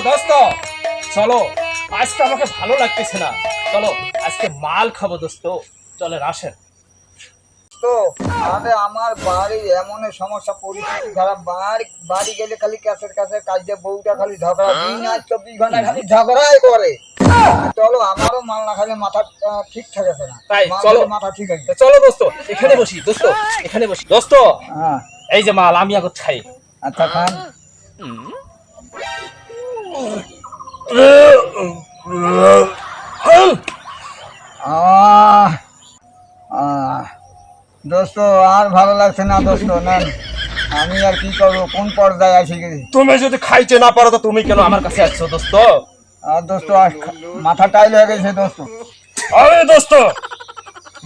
দোস্ত চলো, আজকে আমাকে ভালো লাগতেছে না, চলো আজকে মাল খাবো দোস্ত, চলে আসেন। তো তাহলে আমার বাড়ি এমন সমস্যা, পরিস্থিতি খারাপ, বাড়ি গেলে খালি ক্যাসের কাজে বউটা খালি ঝগড়া, দিন আর 24 ঘন্টা খালি ঝগড়াই করে। চলো, আমারও মাল না খাইলে মাথা ঠিক থাকছে না, তাই চলো, মাথা ঠিক আছে। চলো দোস্ত, এখানে বসি দোস্ত, এখানে বসি দোস্ত। হ্যাঁ এই যে মাল আমি এখন খাই। আচ্ছা খান। দোস্ত আর ভালো লাগছে না দোস্ত, না আমি আর কি করবো, কোন পর্যায়ে আসি গেছি। তুমি যদি খাইতে না পারো তো তুমি কেন আমার কাছে আসছো দোস্ত? আর দোস্ত মাথা টাইল হয়ে গেছে দোস্ত। আরে দোস্ত,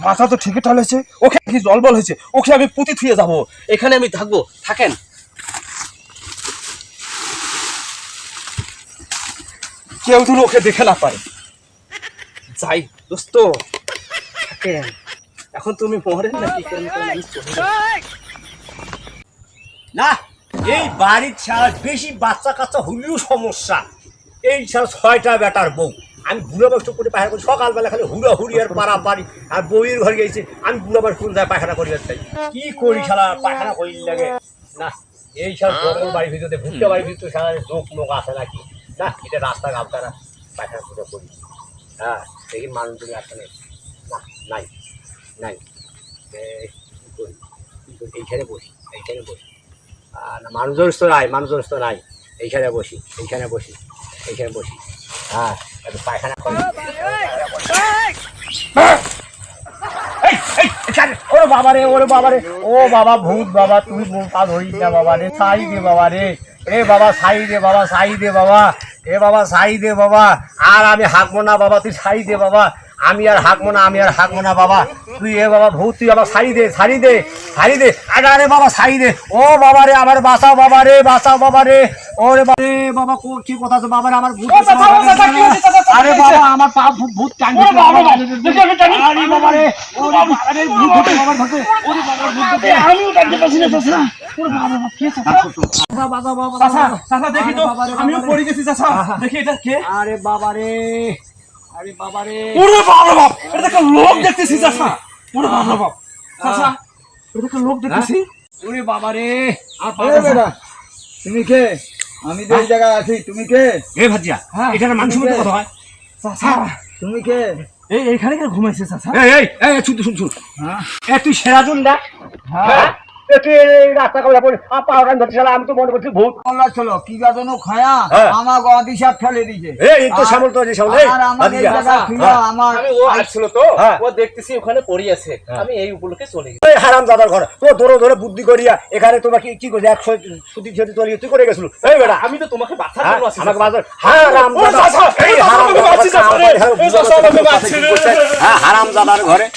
মাথা তো ঠিকই টালেছে, ওকে কি জলবল হয়েছে, ওকে আমি পুঁতি থুয়ে যাবো, এখানে আমি থাকবো, থাকেন। কেউ তো ওকে দেখে না পারে, যাই দোস্ত থাকেন। এখন তুমি মরেন না কি করেন, আমি চলে যাই। না, এই বাড়ির ছাড়া বেশি বাচ্চা কাচ্চা হলেও সমস্যা। এই ছাড়া 6টা বেটার বউ, আমি বুড়ো বয়স করে পায়খানা করি, সকালবেলা খালি হুড়া হুড়ি আর পাড়া পাড়ি, আর বউয়ের ঘরে গেছে আমি বুড়ো বয়স কোন যায় পায়খানা করি আর তাই কি করি, শালা পায়খানা করি লাগে না। এই সাল জঙ্গল বাড়ির ভিতরে, ভুট্টা বাড়ির ভিতরে সারা লোক লোক আছে নাকি, না এটা রাস্তা গাবতারা পায়খানা পুজো করি। হ্যাঁ, দেখি মানুষজন আসলে না, নাই নাই, কি করি এইখানে বসি, এইখানে বসি। না, মানুষজন তো নাই, মানুষজন তো নাই, এইখানে বসি, এইখানে বসি, এইখানে বসি। হ্যাঁ, একটু পায়খানা করি। ওরে বাবা রে, ওরে বাবা রে, ও বাবা ভূত বাবা, তুই পা ধরিস না বাবা রে, ছাই দে বাবা রে, এ বাবা ছাই দে বাবা, ছাই দে বাবা, এ বাবা ছাই দে বাবা, আর আমি হাঁকবো না বাবা, তুই ছাই দে বাবা, আমি আর হাঁকবো না, আমি আর হাঁকবো না বাবা, তুই এ বাবা ভূত, তুই আবার ছাড়ি দে, ছাড়ি দে, ছাড়ি দে, আরে বাবা ছাড়ি দে, ও বাবা রে, আমার বাঁচাও বাবা রে, বাঁচাও বাবা রে, ওরে বাবা রে বাবা, কি কথা আছে বাবা রে, আমার ভূত, আরে বাবা আমার পা ভূত টানছে, আরে বাবা রে, ওরে বাবা রে, ভূত ধরতে, বাবা ধরতে, ওরে বাবা ভূত ধরতে, আমিও টানতে পারছি না চাচা, ওরে বাবা বাবা কে চাচা, বাবা বাবা চাচা, চাচা দেখি তো, আমিও পড়ে গেছি চাচা, দেখি এটা কে? আরে বাবা রে, আরে বাবা রে, ওরে বাবা বাপ, এটা একটা লোক দেখতেছি চাচা, ওরে বাবা বাপ, চাচা এটা একটা লোক দেখতেছি, ওরে বাবা রে, আর এ বেটা, তুমি কে? আমি তো এই জায়গায় আছি, তুমি কে? এ ভাজিয়া, এখানে মানুষ মধ্যে কথা হয়, চাচা তুমি কে? এইখানে কেন ঘুমাইছে চাচা? এই এই এই শুন শুন, হ্যাঁ এ তুই সেরাজুন না, হ্যাঁ তুই রাস্তা কামড়া পড়ে পাওয়ার ধরতে চালা, আমি তো মনে করছি ভূত। আল্লাহ চলো কি গাজনো খায়া হ্যাঁ। আমার অদিশাপ ফেলে দিছে। এই তো সামল তো যে সামল, এই আর আমার এই ভাজিয়া, জায়গা খুইয়া আমার আমি ও আসছিল তো, হ্যাঁ। ও দেখতেছি ওখানে পড়ে আছে, আমি এই উপলক্ষে চলে গেছি। এই হারাম দাদার ঘর তো ধরে ধরে বুদ্ধি করিয়া এখানে তোমার কি করছে, 100 সুদি সুদি তলি তুই করে গেছিল, এই বেটা আমি তো তোমাকে বাঁচার হ্যাঁ, জন্য আসছি আমাকে চাচা। বাজার হারাম ও দাদা, চাচা, এই ও চাচা, হারাম আমাকে দাদা, বাঁচিয়ে চাচা রে, ও চাচা, আমাকে বাঁচিয়ে রে। হ্যাঁ হারাম দাদার ঘরে